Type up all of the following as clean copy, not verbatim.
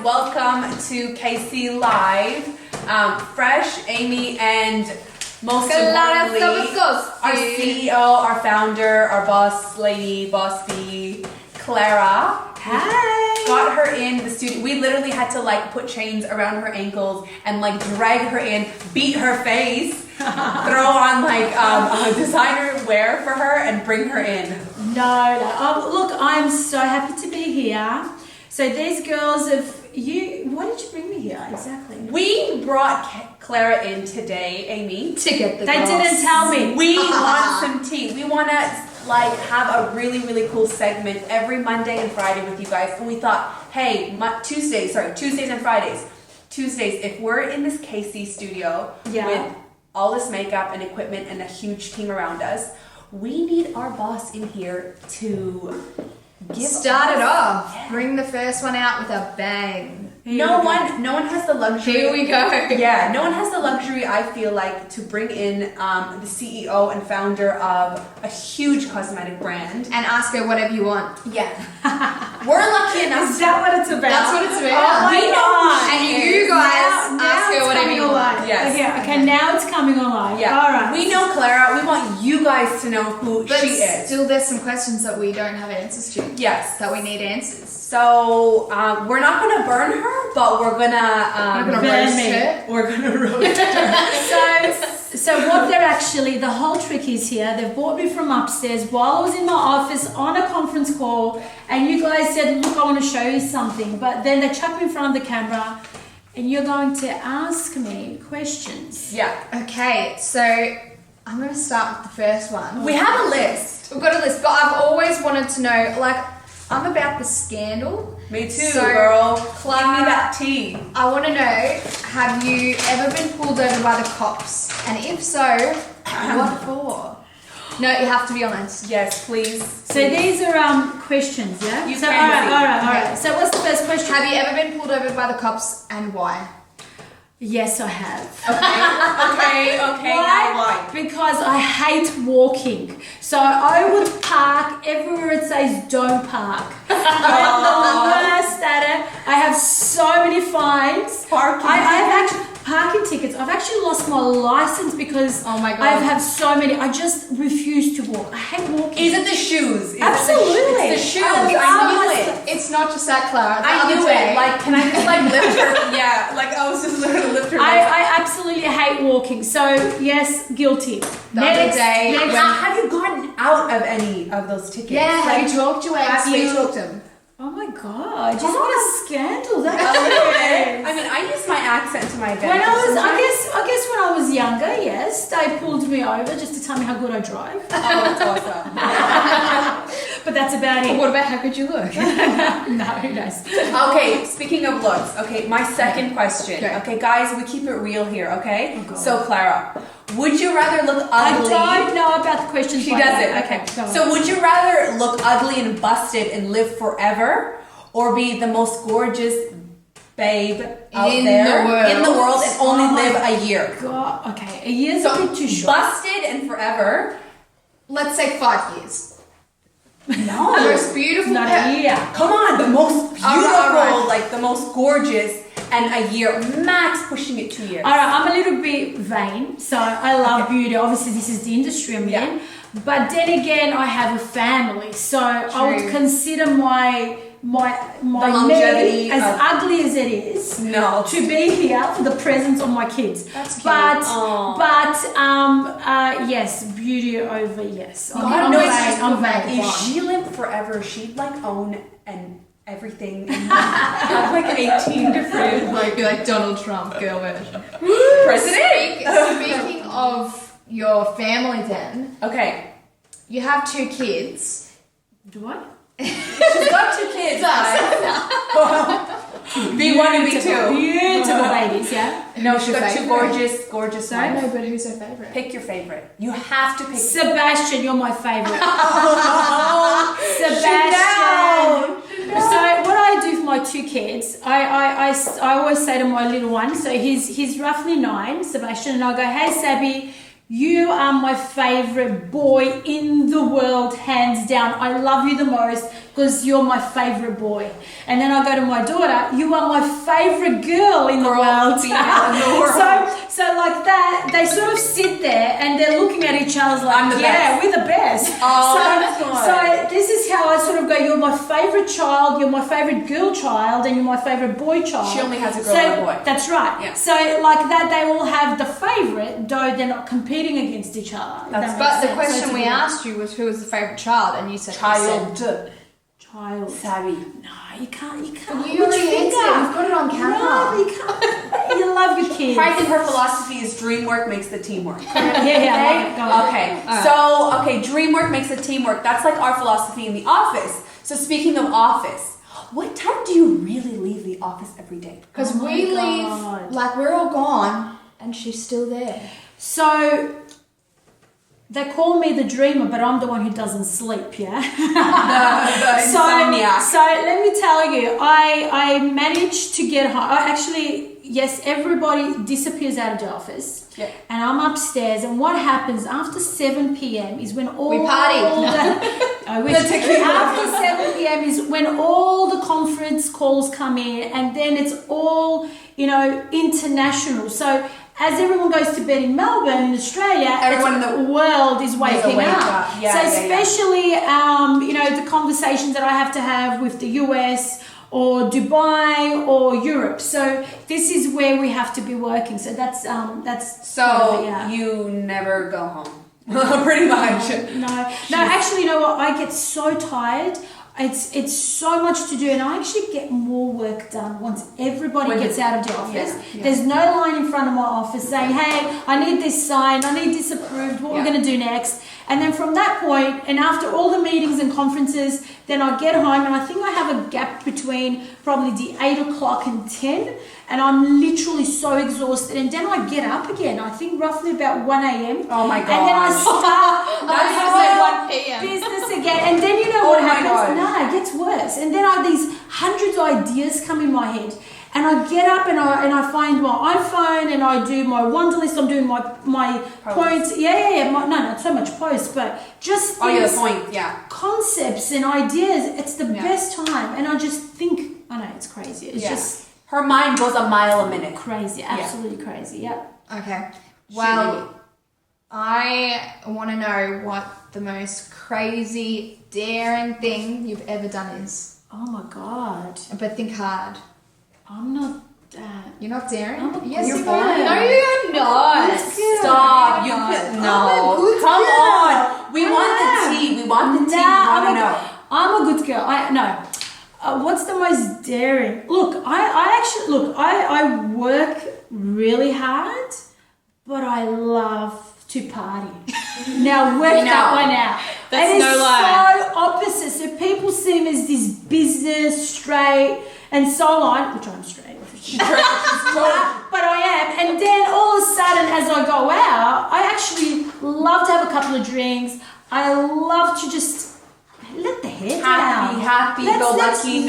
welcome to KC Live. Fresh, Amy, and most Klara importantly, Sabotkoski. our CEO, our founder, our boss lady, boss bee, Klara. Hi. Got her in the studio. We literally had to like put chains around her ankles and like drag her in, beat her face, throw on like designer wear for her, and bring her in. No. Oh, look, I'm so happy to be here. So these girls have you. Why did you bring me here exactly? We brought Klara in today, Amy. To get the They girls. didn't tell me. We want some tea. We want to like have a really, really cool segment every Monday and Friday with you guys. And we thought, hey, Tuesdays and Fridays. Tuesdays, if we're in this KC studio with all this makeup and equipment and a huge team around us, we need our boss in here to Start it off. Yeah. Bring the first one out with a bang. No one has the luxury. Here we go. Yeah, no one has the luxury, I feel like, to bring in the CEO and founder of a huge cosmetic brand. And ask her whatever you want. Yeah. We're lucky enough. Is that what it's about? That's what it's about. Oh my God. And you guys ask her whatever you want. Yes. Okay, now it's coming alive. Yeah. All right. We know Klara. We want you guys to know who But she is. still, there's some questions that we don't have answers to. Yes. That we need answers. So we're not gonna burn her, but we're gonna roast her. We're gonna roast her. So what they're actually, the whole trick is here, they've brought me from upstairs while I was in my office on a conference call, and you guys said, look, I want to show you something. But then they chuck me in front of the camera, and you're going to ask me questions. Yeah. Okay, so I'm going to start with the first one. We have a list. We've got a list, but I've always wanted to know, like, I'm about the scandal. Me too, So, girl. Klara, Give me that tea. I want to know, have you ever been pulled over by the cops? And if so, what for? No, you have to be honest. Yes, please. So these are questions, yeah? You so can all right. So what's the first question? Have you ever been pulled over by the cops and why? Yes, I have. Okay. Now why? Because I hate walking. So I would park everywhere it says don't park. I'm the worst at it. I have so many fines. I've actually parking tickets. I've actually lost my license because oh my God. I have so many. I just refuse to walk. I hate walking. Is it the shoes? Absolutely. It's the shoes. I I knew it. It's not just that, Klara. I knew it. Like, can I just like lift her? Yeah. Like I was just literally lift her. I absolutely hate walking. So yes, guilty. The other day, Have you gotten out of any of those tickets? yeah, have you talked to him? Speech talked to him. Oh my God! Just what a scandal that I is. mean, I use my accent to my advantage. When I was, sometimes. I guess when I was younger, yes, they pulled me over just to tell me how good I drive. Oh, that's awesome. But that's about it. What about how good you look? No, who knows? Okay, speaking of looks, okay, my second question. Okay, guys, we keep it real here, okay? Oh, so, Klara, would you rather look I ugly? don't know about the questions. She like does that. it. Okay. go on. So, would you rather look ugly and busted and live forever, or be the most gorgeous babe out In there the world. in the world and only Oh my live a year? God, okay, a year's a bit too short. Busted and forever. Let's say 5 years. No. The most beautiful. Not a year. Come on, the most beautiful, Alright. like the most gorgeous, and a year max, pushing it 2 years. All right, I'm a little bit vain, so I love beauty. Obviously, this is the industry I'm in. But then again, I have a family, so I would consider my longevity me, as of- ugly as it is, No. to be here for the presence of my kids. That's cute. But Aw. yes, beauty over yes. God I'm knows vain. I'm vain. If she lived forever, she'd like own and everything and have like 18 different Like, be like Donald Trump, girl version. president. Speaking of your family, then, Okay, you have 2 kids. Do I? she's got 2 kids. B1 and B2. Beautiful babies, yeah. No, she's got 2 Favorite. gorgeous I ones. know, but who's her favorite? Pick your favorite. You have to pick. Sebastian, you're my favorite. Oh, Sebastian. So what I do for my 2 kids, I always say to my little one, so he's roughly 9, Sebastian, and I go, hey Sabby, You are my favorite boy in the world, hands down. I love you the most because you're my favorite boy. And then I go to my daughter, you are my favorite girl in the world. So like that, they sort of sit there and they're looking at each other like, we're the best. So this is how I sort of go, you're my favorite child, you're my favorite girl child, and you're my favorite boy child. She only has a girl and a boy. That's right. Yeah. So like that, they all have the favorite, though they're not competing against each other. But the question we asked you was who was the favorite child, and you said child. Savvy. No, you can't. You already answered it. We've got it on camera. No, you can't. You love your kids. I think her philosophy is dream work makes the team work. Okay. Dream work makes the team work. That's like our philosophy in the office. So speaking of office, what time do you really leave the office every day? Because we leave, like we're all gone, and she's still there. So they call me the dreamer, but I'm the one who doesn't sleep, yeah? the insomniac. So let me tell you, I managed to get home. Yes, everybody disappears out of the office. Yeah. And I'm upstairs, and what happens after 7 p.m. is when all... We party. I wish. After 7 p.m. is when all the conference calls come in, and then it's all, international. So as everyone goes to bed in Melbourne, in Australia, everyone in the world is waking up. Yeah, so especially, the conversations that I have to have with the US or Dubai or Europe. So this is where we have to be working. So that's so you never go home, pretty much. No. Actually, you know what? I get so tired. It's so much to do, and I actually get more work done once everybody gets out of the office. Yeah. There's no line in front of my office saying, hey, I need this signed, I need this approved, what we're going to do next. And then from that point, and after all the meetings and conferences, then I get home, and I think I have a gap between probably the 8 o'clock and 10, and I'm literally so exhausted. And then I get up again, I think roughly about 1 a.m. Oh my God. And then I start my 1 p.m. business again. And then you know what happens? No, it gets worse. And then I have these hundreds of ideas come in my head. And I get up and I find my iPhone and I do my wonder list. I'm doing my points. Yeah. Not so much posts, but just things, concepts and ideas. It's the best time. And I just think, I know, it's crazy. It's just... Her mind goes a mile a minute. Crazy, absolutely crazy, yeah. Okay. Well, I want to know what the most crazy, daring thing you've ever done is. Oh my God. But think hard. I'm not... You're not daring? Yes, you're you fine. are. No, you're not. Stop. You could... No. Come on. We want the tea. We want the tea. We want to know. I'm a good girl. What's the most daring? Look, I work really hard, but I love to party. Now work that one out. That's and no it's lie. so opposite. So people see me as this business, straight, and so on, which I'm straight. But I am. And then all of a sudden, as I go out, I actually love to have a couple of drinks. I love to just let the hair down. Happy, go lucky.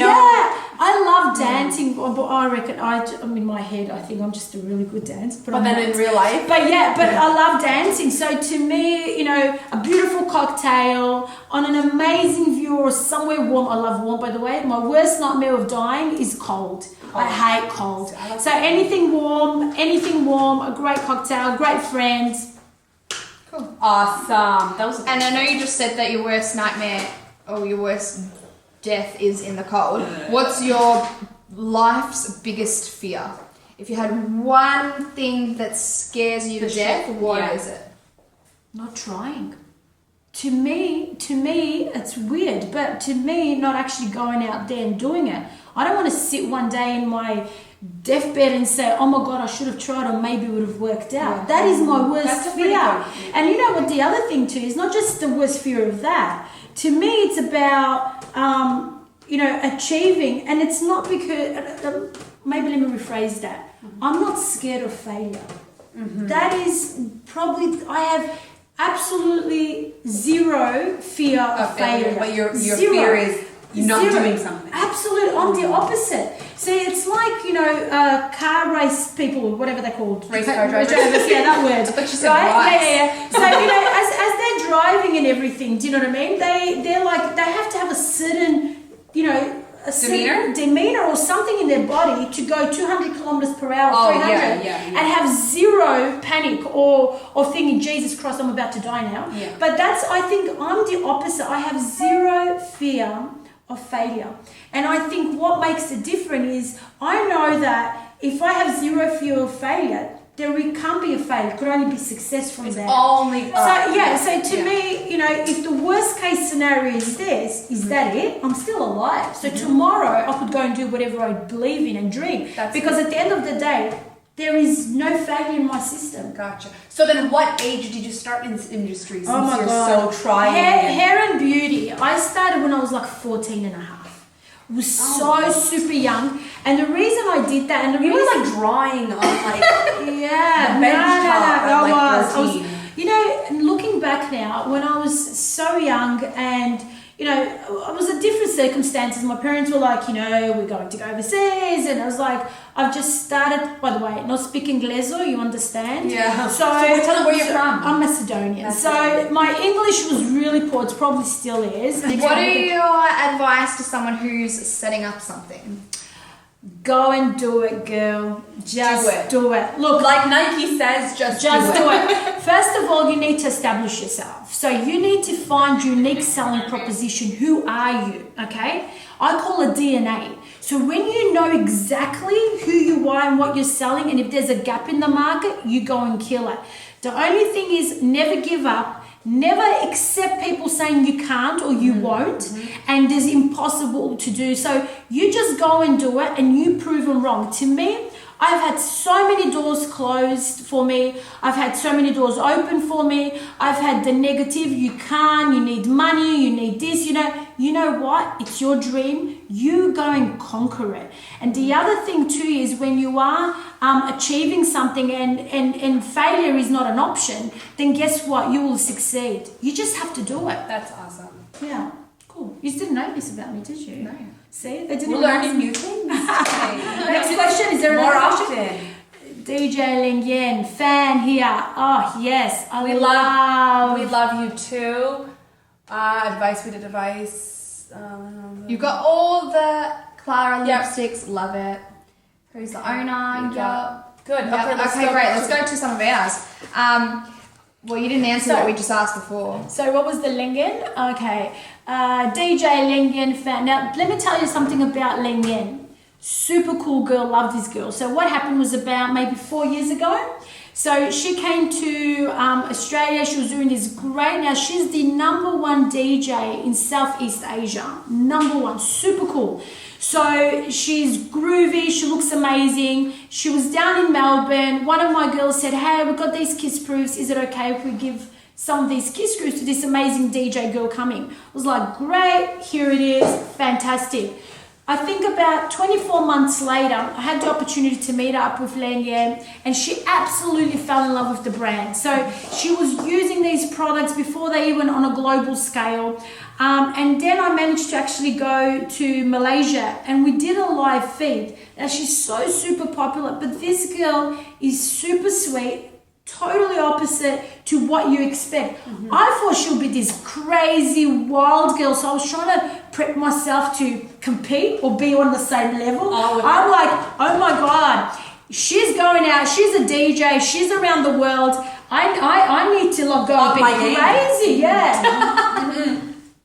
I love dancing, but I reckon I'm in my head. I think I'm just a really good dancer. But then in real life, but I love dancing. So to me, a beautiful cocktail on an amazing view or somewhere warm. I love warm, by the way. My worst nightmare of dying is cold. I hate cold. So anything warm, a great cocktail, great friends. Cool. Awesome. And I know you just said that your worst nightmare or your worst death is in the cold. What's your life's biggest fear? If you had one thing that scares you to death, what is it? Not trying. To me, it's weird, but to me, not actually going out there and doing it. I don't want to sit one day in my deathbed and say, oh my God, I should have tried or maybe it would have worked out. Yeah. That is my worst fear. And you know what the other thing too is not just the worst fear of that. To me, it's about, achieving. And it's not because, maybe let me rephrase that. Mm-hmm. I'm not scared of failure. Mm-hmm. That is probably, I have absolutely zero fear of failure. But your fear is You're not doing something. Absolutely, I'm the opposite. See, it's like, car race people, or whatever they're called. Race car drivers. Yeah, that word. But you said right. Yeah. So, as they're driving and everything, do you know what I mean? They're like, they have to have a certain, demeanor or something in their body to go 200 kilometers per hour, 300, and have zero panic or thinking, Jesus Christ, I'm about to die now. Yeah. But I think I'm the opposite. I have zero fear of failure. And I think what makes it different is I know that if I have zero fear of failure, there can't be a failure. It could only be success from there. Only So to me, if the worst case scenario is this, is that it? I'm still alive. So tomorrow I could go and do whatever I believe in and dream. Because at the end of the day, there is no failure in my system. Gotcha. So then what age did you start in this industry since Oh my you're God. so trying? Hair and beauty. I started when I was like 14 and a half. I was super young. And the reason I did that, and the You reason... were like drawing on like Yeah, the bench top at like 14. Looking back now, when I was so young and, I was in different circumstances. My parents were like, we're going to go overseas. And I was like, I've just started, by the way, not speaking Ingleso, you understand? Yeah. So tell them where you're from. I'm Macedonian. So my English was really poor. It probably still is. What are your advice to someone who's setting up something? Go and do it, girl. Just do it. Look, like Nike says, just do it. First of all, you need to establish yourself. So you need to find unique selling proposition. Who are you? Okay? I call it DNA. So when you know exactly who you are and what you're selling, and if there's a gap in the market, you go and kill it. The only thing is never give up. Never accept people saying you can't or you won't and it's impossible to do. So you just go and do it and you prove them wrong. To me, I've had so many doors closed for me. I've had so many doors open for me. I've had the negative, you can't, you need money, you need this, You know what? It's your dream. You go and conquer it. And the other thing too is when you are achieving something and failure is not an option, then guess what? You will succeed. You just have to do it. That's awesome. Yeah, cool. You didn't know this about me, did you? No. See, they didn't. We're learning new things. Next question, is there more another question? often? DJ Ling Yen, fan here. Oh yes, We love you too. Advice. You've got all the Klara lipsticks. Love it. Who's the owner? Good. Yep. Okay, great. Let's go to some of ours. Well, you didn't answer what we just asked before. So what was the Lingen? Okay. DJ Lingen fan. Now, let me tell you something about Lingen. Super cool girl. Love this girl. So what happened was about maybe 4 years ago. So she came to Australia. She was doing this great. Now, she's the #1 DJ in Southeast Asia. #1. Super cool. So she's groovy, she looks amazing. She was down in Melbourne. One of my girls said, hey, we've got these kiss proofs. Is it okay if we give some of these kiss proofs to this amazing DJ girl coming? I was like, great, here it is, fantastic. I think about 24 months later, I had the opportunity to meet up with Lenge and she absolutely fell in love with the brand. So she was using these products before they even on a global scale. And then I managed to actually go to Malaysia and we did a live feed. Now she's so super popular, but this girl is super sweet, totally opposite to what you expect. I thought she'll be this crazy wild girl, so I was trying to prep myself to compete or be on the same level. I'm like, oh my God, she's going out, she's a DJ, she's around the world. I need to go a bit crazy, yeah.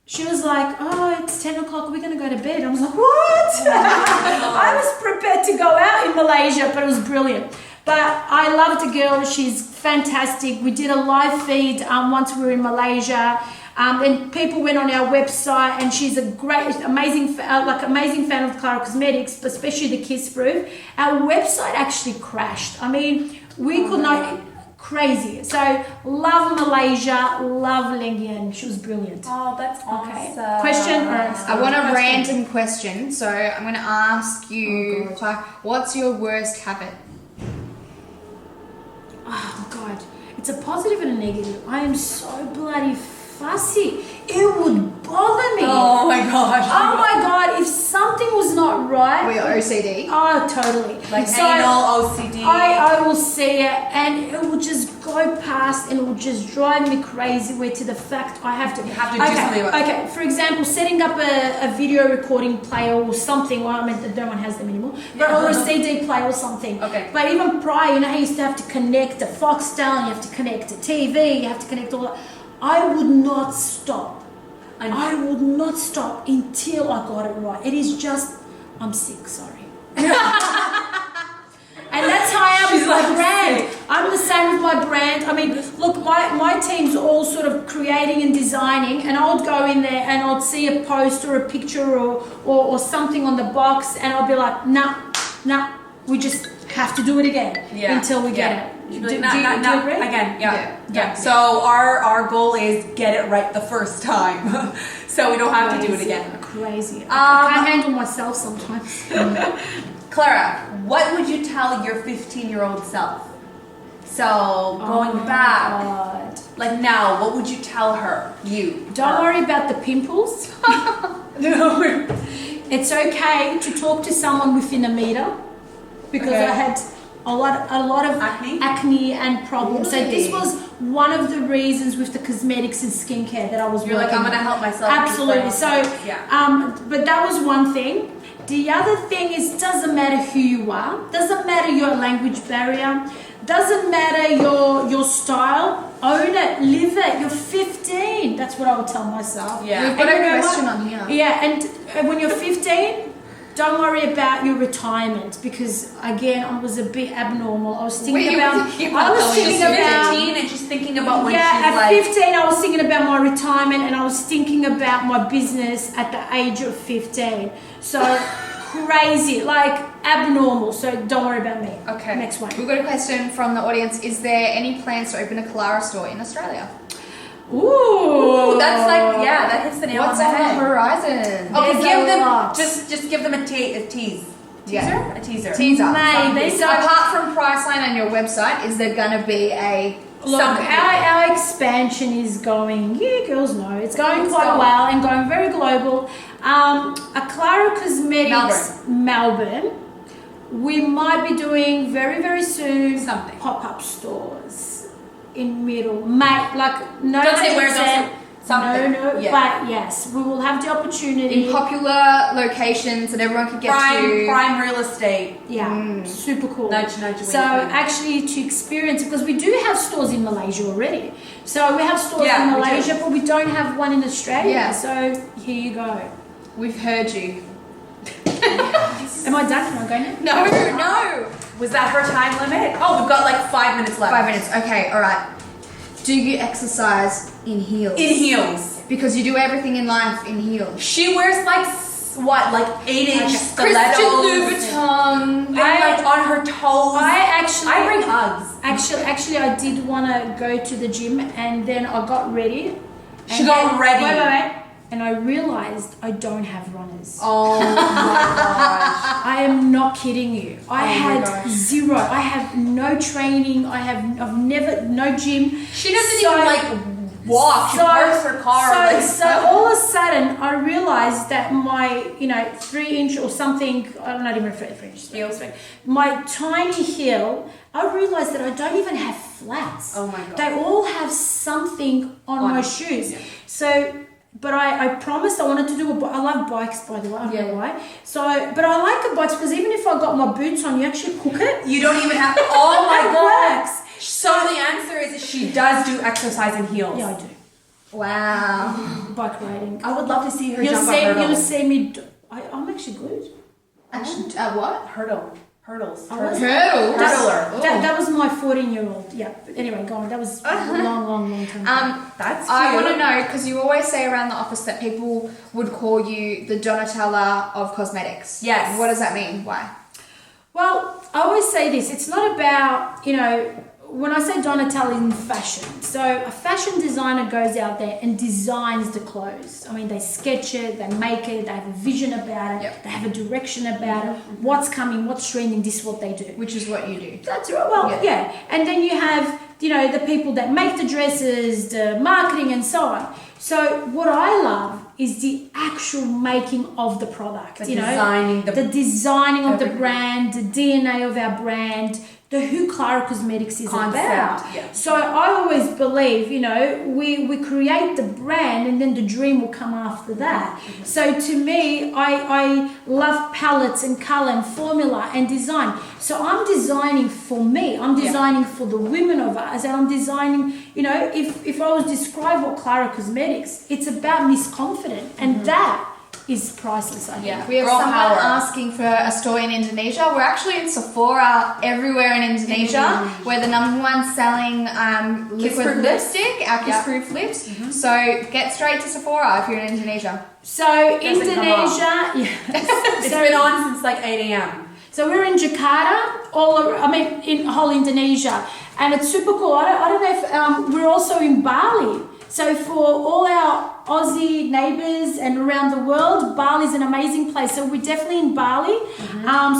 She was like, oh, it's 10 o'clock, we're going to go to bed. I was like, what? I was prepared to go out in Malaysia, but it was brilliant. But I love the girl. She's fantastic. We did a live feed once we were in Malaysia. And people went on our website and she's a great, amazing fan of Klara Cosmetics, but especially the Kiss Proof. Our website actually crashed. I mean, we could not... Crazy. So, love Malaysia, love Lingyan. She was brilliant. Oh, that's awesome. Okay. Question? I want a random question. So, I'm going to ask you, what's your worst habit? Oh, God. It's a positive and a negative. I am so bloody fussy. It would bother me. Oh my gosh. Oh my God, if something was not right. Or your OCD. Oh, totally. Like So anal OCD. I will see it and it will just go past and it will just drive me crazy where to the fact I have to. You have to do something about it. Okay, for example, setting up a video recording player or something. Well, I mean, no one has them anymore. But or a CD player or something. Okay. But even prior, you know how you used to have to connect a Foxtel, you have to connect a TV, you have to connect all that. I would not stop. I would not stop until I got it right. It is just, I'm sick, sorry. And that's how I am with my brand. I'm the same with my brand. I mean, look, my team's all sort of creating and designing, and I would go in there and I'd see a post or a picture or something on the box, and I'll be like, nah, we just have to do it again until we get it. Do you agree? Again, yeah. So our goal is get it right the first time, so we don't have to do it again. Crazy. I can't handle myself sometimes. Klara, what would you tell your 15-year-old self? So going back, God. like now, what would you tell her? Don't worry about the pimples. No. It's okay to talk to someone within a meter because I had a lot of acne and problems. Really? So this was one of the reasons with the cosmetics and skincare that I was You're like, I'm gonna help myself. Absolutely. So but that was one thing. The other thing is, doesn't matter who you are, doesn't matter your language barrier, doesn't matter your style, own it, live it. You're 15. That's what I would tell myself. Yeah. We've got a question on here. Yeah, and when you're 15, don't worry about your retirement because again, I was a bit abnormal. I was thinking about. I was thinking about 15 and just thinking about when at she's 15, I was thinking about my retirement and I was thinking about my business at the age of 15. So crazy, like abnormal. So don't worry about me. Okay. Next one. We've got a question from the audience. Is there any plans to open a Klara store in Australia? Ooh, that's like that hits the nail What's on the on the head. horizon? Okay, There's give a them lot. just give them a tease. Yeah. A teaser. Teaser. Maybe. So apart from Priceline and your website, is there gonna be a Look, our expansion is going, girls know, it's going quite well and going very global. A Klara Cosmetics Melbourne, we might be doing very, very soon something pop-up stores in middle, like no. Don't say where, don't say something. No, but yes, we will have the opportunity in popular locations that everyone can get to. Prime real estate. Yeah, super cool. Nudge, so actually to experience, because we do have stores in Malaysia already. So we have stores in Malaysia, but we don't have one in Australia. Yeah. So here you go. We've heard you. Am I done? Can I go now? No. Was that her time limit? Oh, we've got like 5 minutes left. 5 minutes. Okay, all right. Do you exercise in heels? In heels. Because you do everything in life in heels. She wears like 8-inch stilettos. Christian Louboutin. And like on her toes. I bring Uggs. Actually, I did want to go to the gym, and then I got ready. She got ready. Wait. And I realized I don't have runners. Oh my gosh. I am not kidding you. I had zero. I have no training. I've never, no gym. She doesn't even like walk. She parks her car. So all of a sudden I realized that my 3-inch or something, I'm not even 3-inch heels, my tiny heel, I realized that I don't even have flats. Oh my God. They all have something on my shoes. Yeah. So but I promised I wanted to do I love bikes, by the way. I don't know why. So, but I like the bikes because even if I got my boots on, you actually hook it. You don't even have. Oh my It God. works. So the answer is she does do exercise in heels. Yeah, I do. Wow. Bike riding. I would love to see her jump a hurdle. You'll see me. I'm actually good. Actually, what? Hurdles. Hurdler. That was my 14-year-old. Yeah. But anyway, go on. That was a long time. That's cute. I want to know because you always say around the office that people would call you the Donatella of cosmetics. Yes. What does that mean? Why? Well, I always say this. It's not about, when I say Donatella in fashion, so a fashion designer goes out there and designs the clothes. I mean, they sketch it, they make it, they have a vision about it, they have a direction about it, what's coming, what's trending, this is what they do. Which is what you do. That's right. Well, yeah. And then you have, the people that make the dresses, the marketing and so on. So what I love is the actual making of the product. The designing, the designing of the brand, the DNA of our brand, who Klara Cosmetics is about. Yeah. So I always believe, we create the brand and then the dream will come after that. Mm-hmm. So to me, I love palettes and color and formula and design. So I'm designing for me. I'm designing for the women of us, and I'm designing, if I was to describe what Klara Cosmetics, it's about Miss Confident, and that is priceless, I think. Yeah, we have someone asking for a store in Indonesia. We're actually in Sephora everywhere in Indonesia. We're the #1 selling liquid lipstick, our kiss-proof lips. So get straight to Sephora if you're in Indonesia. So Indonesia, it's been on since like 8 a.m. So we're in Jakarta, in whole Indonesia, and it's super cool. I don't know if we're also in Bali. So for all our Aussie neighbours and around the world, Bali is an amazing place. So we're definitely in Bali.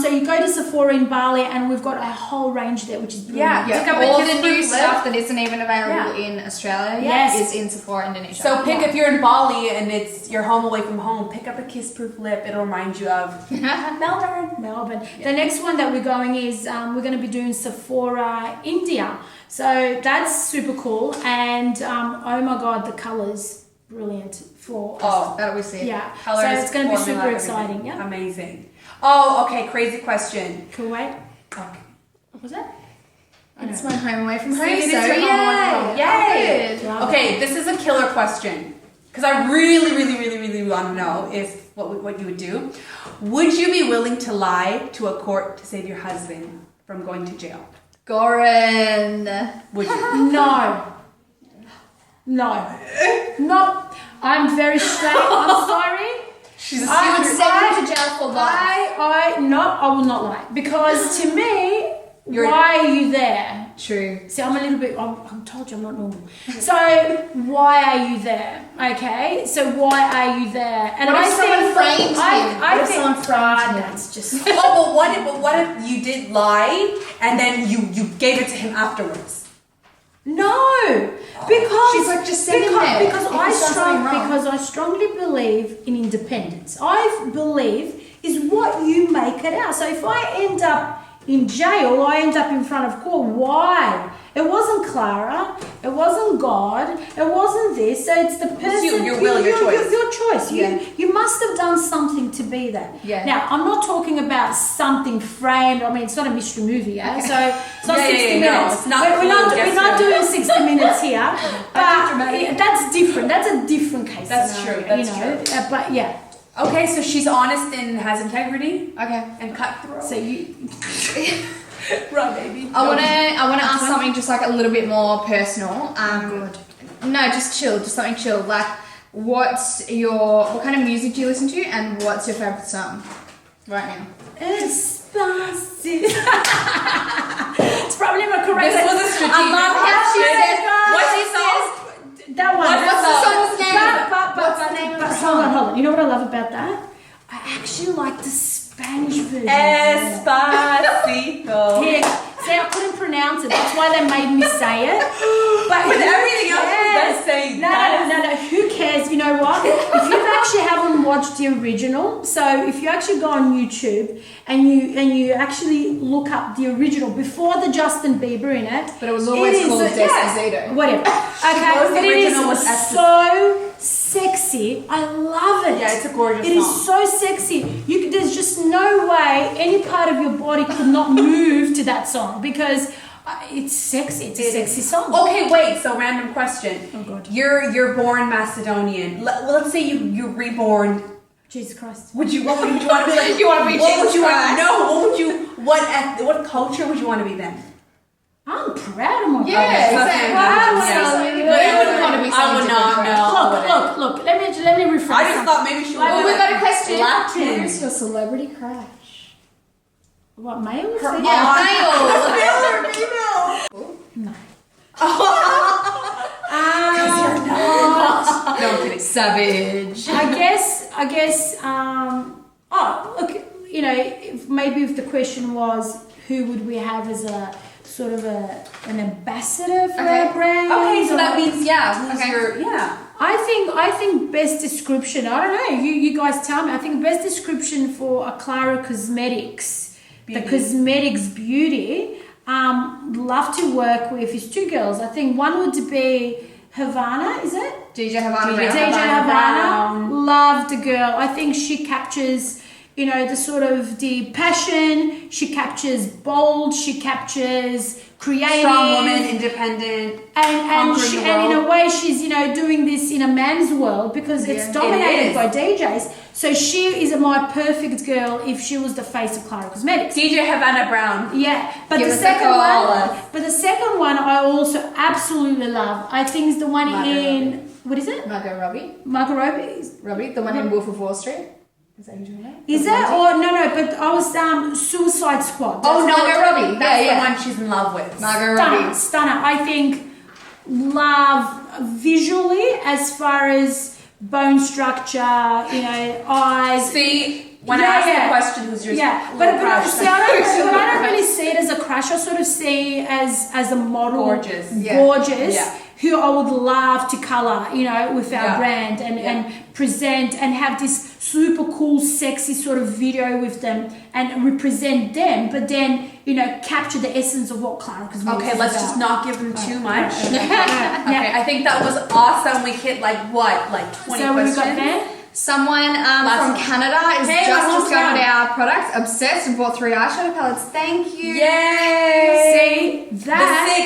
So you go to Sephora in Bali, and we've got a whole range there, which is brilliant. Yeah. All the new stuff that isn't even available in Australia yet is in Sephora Indonesia. So if you're in Bali and you're home away from home, pick up a kiss-proof lip. It'll remind you of Melbourne. The next one that we're going is we're going to be doing Sephora India. So that's super cool, and oh my god, the colours brilliant for us. That'll be sick. Yeah, Colors, so it's going to be super formula, exciting. Yeah, amazing. Oh, okay, crazy question. Kuwait. Okay. What was that? It's my home away from home. It is So your home away from home. Yay! Love Okay, this is a killer question because I really, really, really, really want to know if what you would do. Would you be willing to lie to a court to save your husband from going to jail? Goran. Would you? No. I'm very straight. I'm sorry. She would send you to jail for life. I will not lie, because to me, why are you there? True. See, I'm a little bit. I'm told you I'm not normal. So why are you there? Okay. So why are you there? And what if someone framed him? I think someone framed him? that's just. But what if you did lie and then you gave it to him afterwards? No, because she's like, just send him there. Because I strongly believe in independence. I believe is what you make it out. So if I end up in jail, I end up in front of court. Why? It wasn't Klara. It wasn't God. It wasn't this. So it's the person. It's your will, your choice. Your choice. You must have done something to be there. Yeah. Now, I'm not talking about something framed. I mean, it's not a mystery movie, yeah? So it's not 60 minutes. No, it's not we're not doing 60 minutes here. But that's different. That's a different case. That's true. That's true. But yeah. Okay, so she's honest and has integrity. Okay. And cutthroat. So you. Run, baby. I wanna ask something just like a little bit more personal. No, just chill, just something chill. Like, what kind of music do you listen to, and what's your favorite song right now? Despacito. It's probably not correct. This was a strategic. I love how she said. What's his song? That one. What's the song's name? What's the name of the song? Hold on. You know what I love about that? I actually like the Spanish version. Despacito. Here, see, I couldn't pronounce it. That's why they made me say it. But with everything else, you say no. Who cares? You know what? If you actually haven't watched the original, so if you actually go on YouTube and you actually look up the original before the Justin Bieber in it, But it was always called Despacito. Whatever. Okay, but it is so sexy. I love it. Yeah, it's a gorgeous song. It is so sexy. There's just no way any part of your body could not move to that song because it's sexy. It's a sexy song. Okay, wait. So, random question. Oh God. You're born Macedonian. Let's say you're reborn. Jesus Christ. What would you want to be like? You want to be What would you Christ? what culture would you want to be then? I'm proud of myself. Yeah, exactly. But I wouldn't want to be I would not know. Look. Let me rephrase. I just thought maybe she would. Oh, we got a question. Latin. Who's your celebrity crush? What, male? Yeah, male. No. No, I'm kidding. Savage. I guess, look, maybe if the question was who would we have as a sort of an ambassador for our brand? Okay, so that means, who's Okay. your, I think best description. I don't know. You guys tell me. I think best description for a Klara Cosmetics, Beauty. the cosmetics beauty. Love to work with is two girls. I think one would be Havana. Is it? DJ Havana. DJ Havana. Love the girl. I think she captures, the sort of the passion. She captures bold. She captures creative. Strong woman, independent. And in a way, she's, doing this in a man's world because it's dominated by DJs. So she is my perfect girl if she was the face of Klara Cosmetics. DJ Havana Brown. Yeah, but the second one I also absolutely love. I think is the one in what is it? Margot Robbie. Margot Robbie, the one in Wolf of Wall Street. Is that who you're talking about? Is that or no? But I was Suicide Squad. Oh, Margot Robbie. That's the one she's in love with. Margot Robbie. Stunner. I think love visually as far as bone structure, eyes. See, when I ask the question, who's your but I don't really see it as a crush. I sort of see as a model, gorgeous, who I would love to color, with our brand and present and have this super cool, sexy sort of video with them and represent them, but then capture the essence of what Klara Cosmetics is. Okay, let's just not give them too much. Okay, I think that was awesome. We hit 20 questions. So we got there. Someone from Canada is just discovered our product, obsessed, and bought 3 eyeshadow palettes. Thank you. Yay! See, that's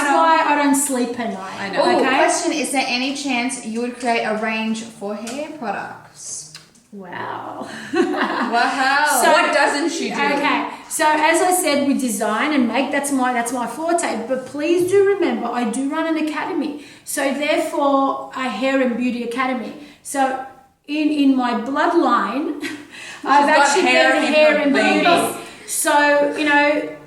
why I don't sleep at night. I know. Oh, Okay? question, is there any chance you would create a range for hair products? Wow. Wow. So what doesn't she do? Okay. So as I said, we design and make, that's my forte. But please do remember, I do run an academy. So therefore, a hair and beauty academy. So in my bloodline, I've actually got hair and beauty. So,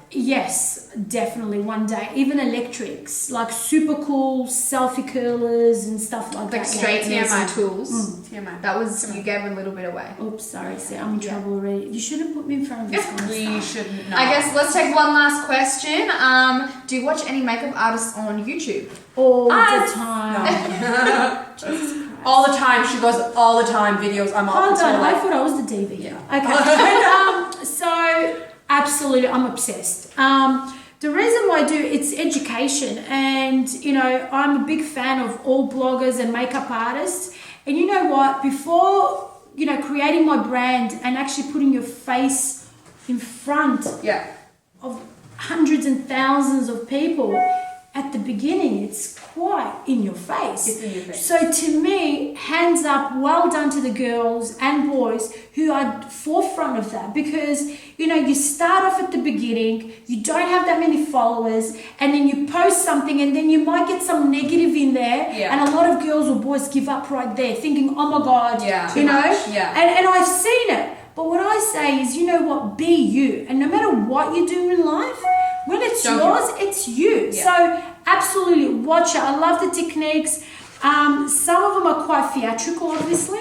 yes, definitely one day. Even electrics, like super cool selfie curlers and stuff like that. Like straighteners and tools. TMI. That was, you gave a little bit away. Oops, sorry, see, I'm in trouble already. You shouldn't put me in front of this kind of We stuff. shouldn't know. I guess let's take one last question. Do you watch any makeup artists on YouTube? All the time. No. All the time. She goes all the time. Videos. I'm all Hold on, like, I thought I was the DV. Yeah. Okay. So absolutely, I'm obsessed. The reason why I do it's education, and I'm a big fan of all bloggers and makeup artists. And you know what? Before creating my brand and actually putting your face in front of hundreds and thousands of people, at the beginning it's quite in your face. It's in your face. So to me, hands up, well done to the girls and boys who are forefront of that, because you start off at the beginning, you don't have that many followers, and then you post something and then you might get some negative in there, and a lot of girls or boys give up right there thinking, oh my god, and I've seen it. But what I say is, be you, and no matter what you do in life, when it's yours, it's you. So absolutely watch it. I love the techniques. Some of them are quite theatrical, obviously.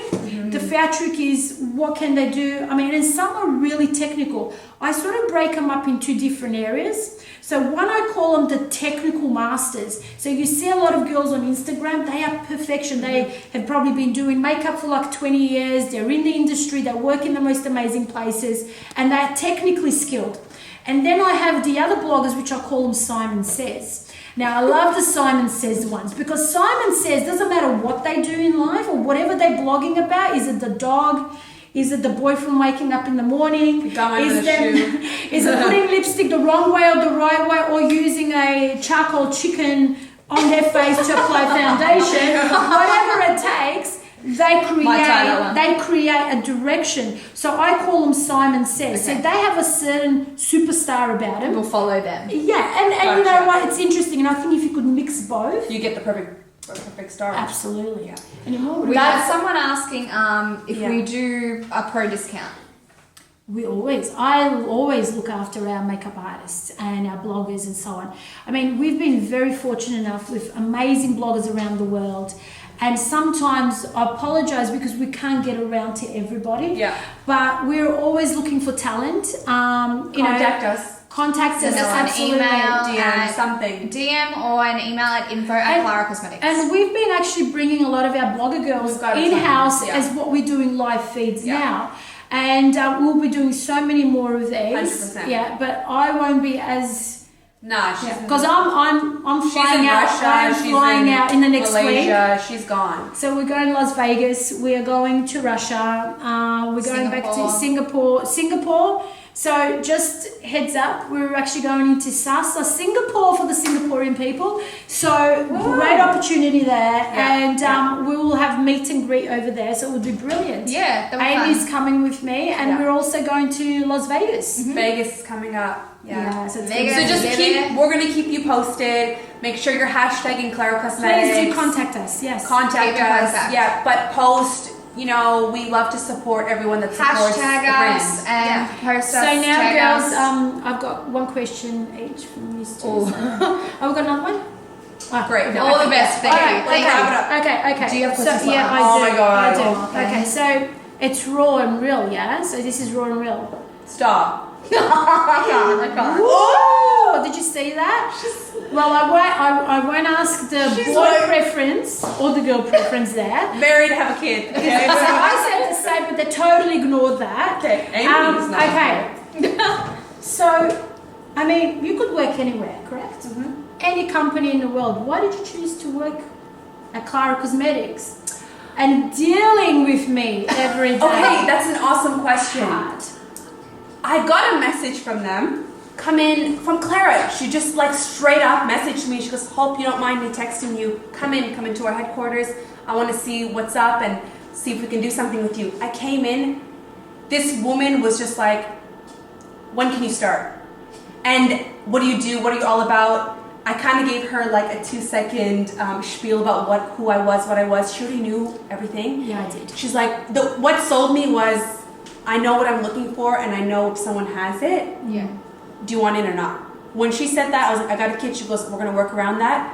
The theatric is what can they do? And some are really technical. I sort of break them up in 2 different areas. So one, I call them the technical masters. So you see a lot of girls on Instagram, they are perfection. They have probably been doing makeup for 20 years. They're in the industry, they work in the most amazing places, and they're technically skilled. And then I have the other bloggers, which I call them Simon Says. Now, I love the Simon Says ones, because Simon Says, doesn't matter what they do in life or whatever they're blogging about. Is it the dog? Is it the boyfriend waking up in the morning? Is it putting lipstick the wrong way or the right way, or using a charcoal chicken on their face to apply foundation? Whatever it takes, they create a direction. So I call them Simon Says. So they have a certain superstar about them. We'll follow them. Yeah, and you know what? It's interesting, and I think if you could mix both, you get the perfect star. Absolutely. Yeah. We have someone asking if we do a pro discount. I always look after our makeup artists and our bloggers and so on. We've been very fortunate enough with amazing bloggers around the world. and sometimes I apologize because we can't get around to everybody. Yeah. But we're always looking for talent. Contact us. Contact us. Send us an Absolutely. email. DM something. DM or an email at info@Klara Cosmetics. And we've been actually bringing a lot of our blogger girls We've got a in-house ton, yeah. as what we're doing live feeds Yeah. now. And we'll be doing so many more of these. 100%. Yeah, but I won't be as... Nah, she's Because I'm she's flying in out. Russia, I'm she's flying out in the next Malaysia, week. she's gone. So we're going to Las Vegas. We are going to Russia. We're going back to Singapore. So just heads up, we're actually going into Sasa, Singapore for the Singaporean people. So great opportunity there, and we will have meet and greet over there. So it will be brilliant. Yeah, that'll be Amy's fun. coming with me, and we're also going to Las Vegas. Vegas is coming up. Yeah. So, it's Vegas. gonna be- So just we're gonna keep you posted. Make sure you're hashtagging Klara Cosmetics. please do contact us. Yes. Contact Keep in us. contact. Yeah, but post. You know, we love to support everyone that supports Hashtag the brand. us and post So us. now, tag girls, us. I've got one question each from you two. Oh. Oh, we got another one. Oh, Great. okay. All the best. Thank All you. right, Thank okay. you. Wrap it up. Okay. Do you have questions So, yeah, for I us? Oh do. my God. I do. Okay. Okay, so it's raw and real, yeah. So this is raw and real. Stop. I can't. Oh, did you see that? Well, I won't ask the She's boy like- preference or the girl preference there. Married, have a kid. Okay. So I said the same, but they totally ignored that. Okay. Amy's not Okay. So, I mean, you could work anywhere, correct? Any company in the world. Why did you choose to work at Klara Cosmetics and dealing with me every day? Okay, that's an awesome question. Hard. I got a message from them. Come in from Klara. She just like straight up messaged me. She goes, "Hope you don't mind me texting you. Come into our headquarters. I want to see what's up and see if we can do something with you." I came in. This woman was just like, "When can you start? And what do you do? What are you all about?" I kind of gave her like a 2-second spiel about who I was, what I was. She already knew everything. Yeah, I did. She's like, what sold me was, I know what I'm looking for and I know if someone has it. Yeah. Do you want it or not? When she said that, I was like, I got a kid. She goes, we're gonna work around that.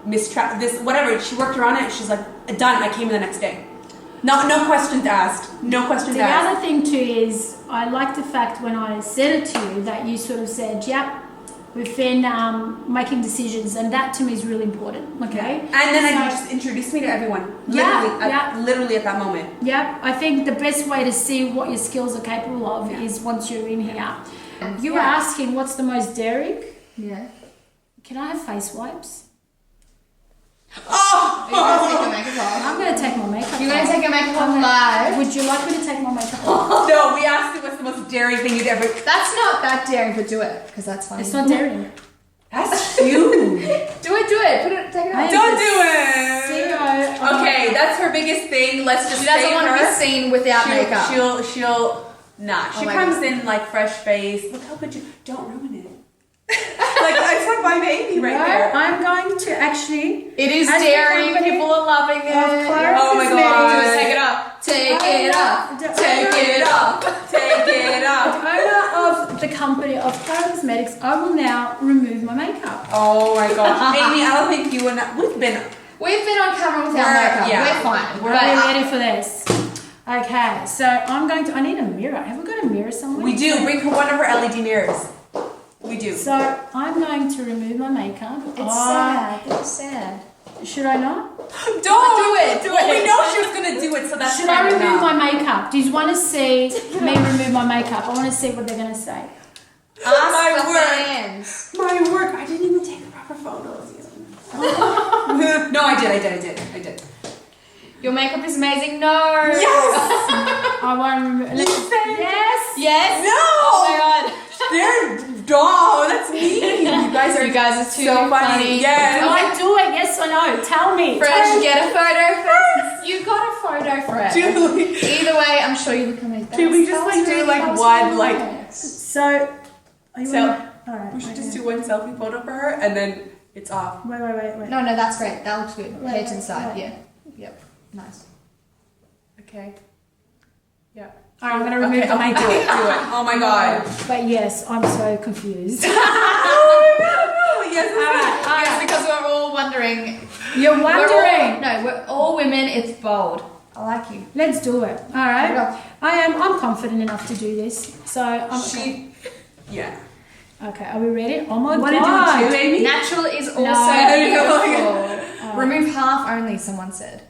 Whatever. She worked around it. She's like, done. I came in the next day. No questions asked. No questions The asked. other thing too is I like the fact when I said it to you that you sort of said, "Yep, we've been making decisions," and that to me is really important. Okay. And then So- you just introduced me to everyone. Yeah, Literally at that moment. Yep, I think the best way to see what your skills are capable of is once you're in here. You were asking what's the most daring? Yeah. Can I have face wipes? Oh! Are you going to take your makeup off? I'm going to take my makeup You're going to off. take your makeup off live? Would you like me to take my makeup off? No, we asked you what's the most daring thing you'd ever. That's not that daring, but do it, because that's funny. It's not daring. That's huge. Do it. Take it off. Don't do it. CEO. Okay, that's her biggest thing. Let's just She doesn't save want to her. be seen without makeup. She'll nah. She Oh my comes God. in like fresh face. Look how good you. Don't ruin it. Like it's like my baby right No, there. I'm going to actually. It is As the daring. company People are loving it. of Klara Oh my God. Take it up. Take it up. The Take it up. Take it up. owner of the company of Klara Cosmetics, I will now remove my makeup. Oh my gosh, Amy, I don't think you and we've been. We've been on camera without We're- makeup. yeah. We're fine. Are we ready for this? Okay, so I'm going to. I need a mirror. Have we got a mirror somewhere? We do bring her one of her LED mirrors. We do. So I'm going to remove my makeup. It's sad. It's sad. Should I not? Don't do it. Well, we know she was gonna do it, so that's Should I fair remove enough. my makeup? Do you want to see me remove my makeup? I want to see what they're going to say. Ask the word. fans. My work. I didn't even take proper photos. No, I did. Your makeup is amazing. No. Yes. I won't remove. You said Yes. Yes. no. Oh my god. They're dog. That's mean. You guys are. You guys are too so funny. funny. Yes. Do I do it? Yes or no? Tell me. Fresh, get a photo first. You got a photo for it. Julie. Either way, I'm sure you look amazing. Should we just like do like one like? So. Are you So- all right. We should just do one selfie photo for her, and then it's off. Wait. No, that's great. That looks good. Wait, Head to the wait, side. wait. Yeah. Yep. Nice. Okay. Yeah. All right, I'm going to remove Okay, the okay, makeup. do it. Oh my god. But yes, I'm so confused. Oh, no, Yes, Yes, because we're all wondering. You're wondering. We're all women. It's bold. I like you. Let's do it. All right. Go. I'm confident enough to do this. So Yeah. Okay, are we ready? Oh my Want to god. do it too, Amy? Natural is also beautiful. Oh. Remove half only, someone said.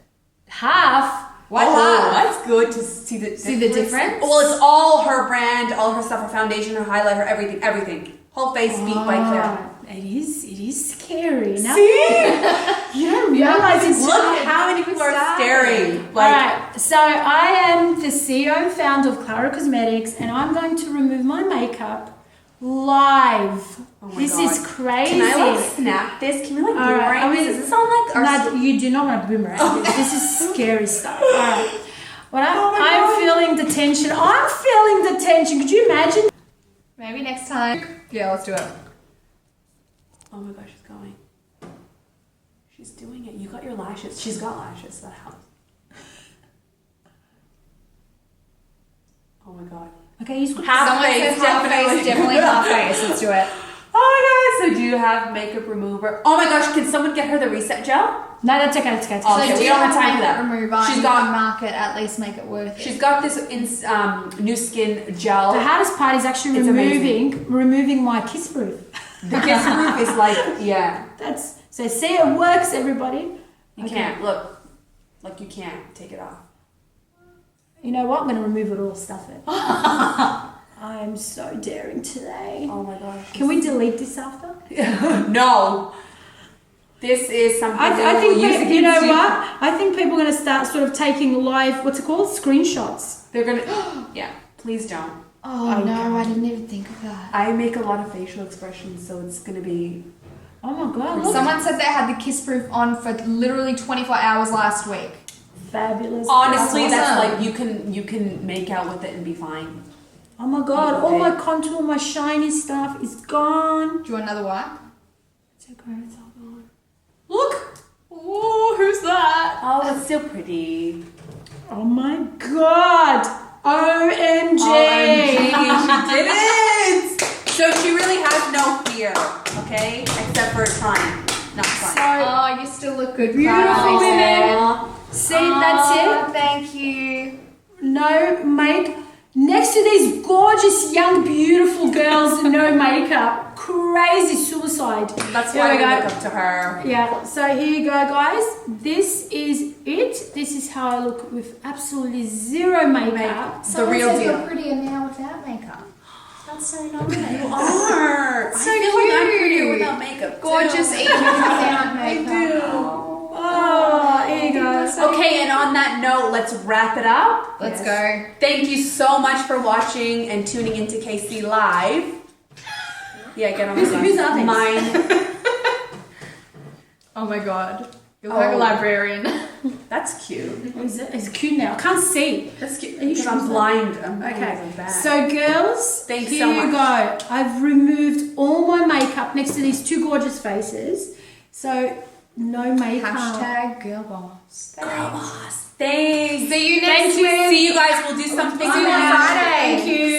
Half. Why Oh, half? that's good to see the difference? Well, it's all her brand, all her stuff, her foundation, her highlighter, everything. Whole face speak by Klara. It is scary. Now, See? you don't realize it's Look how many people are staring. Like, Alright, so I am the CEO and founder of Klara Cosmetics, and I'm going to remove my makeup live. Oh my this God. is crazy. Can I like snap this? Can we like Alright, boomerang this? Does this sound like our No, you do not want to boomerang. This is scary stuff. Alright. Well, I'm feeling the tension. I'm feeling the tension. Could you imagine? Maybe next time. Yeah, let's do it. Oh my gosh, she's going. She's doing it. You got your lashes. She's got lashes. That helps. Oh my god. Okay, you switch. Half Someone face, says half face, definitely half face. Let's do it. Oh my god. So do you have makeup remover? Oh my gosh, can someone get her the reset gel? No, that's okay. That's okay. That's Oh, okay. okay, So we do don't you have time for makeup that. remover? She's You got- can mark it, at least make it worth it. She's got this new skin gel. The hardest part is actually It's removing my kiss proof. The kiss proof is like, yeah. That's so. See, it works, everybody. You Okay. can't look. Like you can't take it off. You know what? I'm going to remove it all. Stuff it. I am so daring today. Oh my gosh. Can we delete this after? No. This is something I think use you know against you. what? I think people are going to start sort of taking live. What's it called? Screenshots. They're gonna. Yeah. Please don't. Oh no, I didn't even think of that. I make a lot of facial expressions, so it's gonna be. Oh my god! Look. Someone said they had the kiss proof on for literally 24 hours last week. Fabulous. Honestly, That's that's awesome. like you can make out with it and be fine. Oh my god! All Okay. my contour, my shiny stuff is gone. Do you want another wipe? It's okay. It's all gone. Look. Oh, who's that? Oh, it's still pretty. Oh my god! OMG! OMG, she did it! So she really has no fear, okay? Except for trying, not So trying. Oh, you still look good, beautiful Klara, they said. women. See, that's Oh, it. thank you. No make. Next to these gorgeous, young, beautiful girls, no makeup. Crazy suicide. That's Here why we we go. look up to her. Yeah, so here you go, guys. This is it. This is how I look with absolutely zero makeup. The real said deal. You're prettier now without makeup. That's so nice. You are. So I feel like I'm prettier cute. without makeup. Gorgeous too. even without makeup. Oh, here you go. Okay, and on that note, let's wrap it up. Let's go. Thank you so much for watching and tuning into KC Live. Yeah, get on the Who's others? Mine. Oh my god. You're Oh. like a librarian. That's cute. It's cute now. I can't see. That's cute. Are you Because sure I'm it's blind. Okay, so girls, Thanks here so you much. go. I've removed all my makeup next to these two gorgeous faces. So no makeup. Hashtag girl boss. Girl boss. Thanks. See you Thank next you. week. See you guys. We'll do something See you on fun. Friday. Thank you.